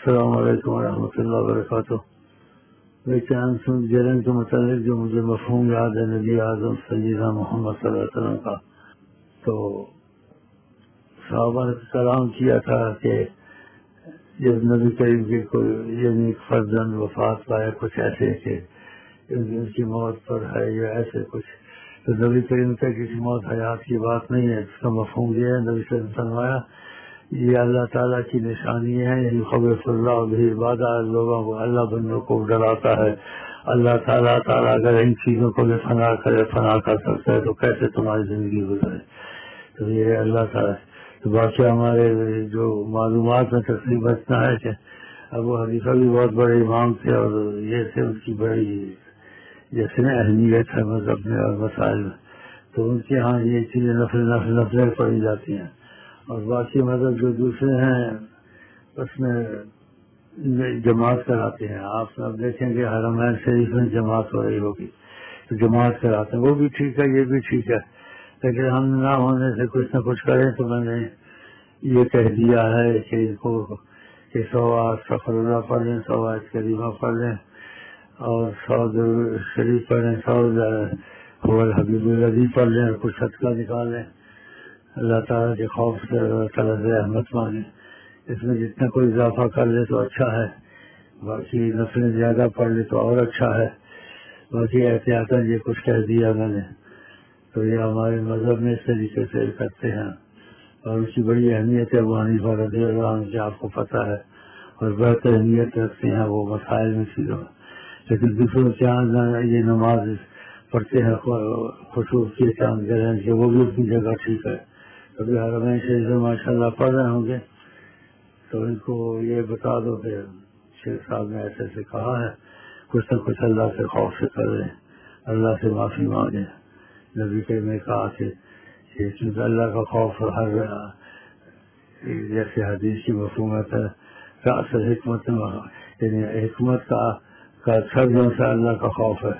السلام علیکم ورحمۃ اللہ وبرکاتہ۔ میں چاند جرن کے متعلق جو مجھے مفہوم یاد ہے نبی اعظم سیدنا محمد صلی اللہ علیہ وسلم کا، تو صحابہ نے کلام کیا تھا کہ جب نبی کریم کی کوئی یعنی فرزند وفات پایا کچھ ایسے کہ ان کی موت پر ہے یا ایسے کچھ، تو نبی کریم کا کسی موت حیات کی بات نہیں ہے۔ اس کا مفہوم یہ ہے، نبی صلی اللہ علیہ وسلم نے فرمایا یہ اللہ تعالیٰ کی نشانی ہے، یعنی خبر اللہ بھی عبادہ لوگوں کو اللہ بندوں کو ڈراتا ہے۔ اللہ تعالیٰ اگر ان چیزوں کو بھی فنا کر سکتا ہے تو کیسے تمہاری زندگی گزرے، تو یہ اللہ تعالیٰ۔ تو باقی ہمارے جو معلومات میں تقریباً اتنا ہے کہ ابو حنیفہ بھی بہت بڑے امام تھے، اور یہ تھے ان کی بڑی جیسے نا اہمیت ہے مذہب میں اور مسائل میں، تو ان کے ہاں یہ چیزیں نفلیں پڑھی جاتی ہیں۔ اور باقی مذہب جو دوسرے ہیں اس میں جماعت کراتے ہیں۔ آپ اب دیکھیں گے حرمین شریف میں جماعت ہو رہی ہوگی تو جماعت کراتے ہیں، وہ بھی ٹھیک ہے، یہ بھی ٹھیک ہے، لیکن ہم نہ ہونے سے کچھ نہ کچھ کریں تو میں نے یہ کہہ دیا ہے کہ ان کو کہ 100 استغفر اللہ پڑھ لیں، 100 آیت کریمہ پڑھ لیں، اور 100 شریف پڑھ لیں، 100 حبیب الرضی پڑھ لیں، اور کچھ صدقہ نکال لیں، اللہ تعالیٰ کے خوف سے اللہ تعالیٰ سے رحمت مانگیں۔ اس میں جتنا کوئی اضافہ کر لے تو اچھا ہے، باقی نفلیں زیادہ پڑھ لے تو اور اچھا ہے۔ باقی احتیاطاً یہ کچھ کہہ دیا میں نے، تو یہ ہمارے مذہب میں اس طریقے سے کرتے ہیں، اور اس کی بڑی اہمیت ہے۔ ابو حنیفہ رضی اللہ عنہ کی آپ کو پتہ ہے، اور بہت اہمیت رکھتے ہیں وہ مسائل میں چیزوں میں، لیکن دوسروں کے یہاں یہ نماز پڑھتے ہیں خشوع کے چاند گرہن کے، وہ بھی اپنی جگہ ٹھیک ہے۔ کبھی حرمین شریف میں ماشاء اللہ پڑھ رہے ہوں گے تو ان کو یہ بتا دو کہ شیخ صاحب نے ایسے سے کہا ہے، کچھ نہ کچھ اللہ سے خوف سے کر رہے ہیں، اللہ سے معافی مانگیں۔ نبی کے میں کہا کہ چونکہ اللہ کا خوف ہر جیسے حدیث کی مفہومت ہے، راس حکمت یعنی حکمت کا سرجوں سے اللہ کا خوف ہے،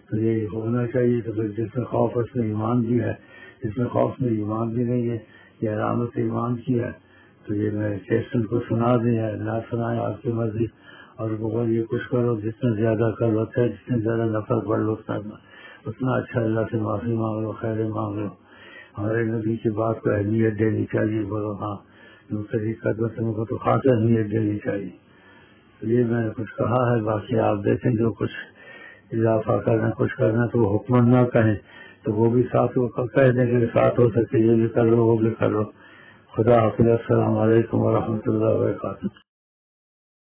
تو یہ ہونا چاہیے۔ تو پھر جس میں خوف اس میں ایمان بھی ہے، جس میں خوف میں ایمان بھی نہیں ہے، یہ علامت ایمان کی ہے، تو یہ میں کیسن کو سنا دیں یا نہ سنائیں آپ کی مرضی، اور بغیر یہ کچھ کرو جتنا زیادہ کر لو، جتنے زیادہ نفر پڑھ لو اتنا اچھا، اللہ سے معافی مانگ لو، خیر مانگ لو۔ ہمارے نبی کی بات کو اہمیت دینی چاہیے، بولو ہاں دوسری قدمتوں کو تو خاص اہمیت دینی چاہیے۔ تو یہ میں نے کچھ کہا ہے، باقی آپ دیکھیں جو کچھ اضافہ کرنا کچھ کرنا تو وہ حکم نہ کہیں تو وہ بھی ساتھ وہ کہہ دیں کہ ساتھ ہو سکے، یہ بھی کر لو وہ بھی کر لو۔ خدا حافظ، السلام علیکم ورحمۃ اللہ وبرکاتہ۔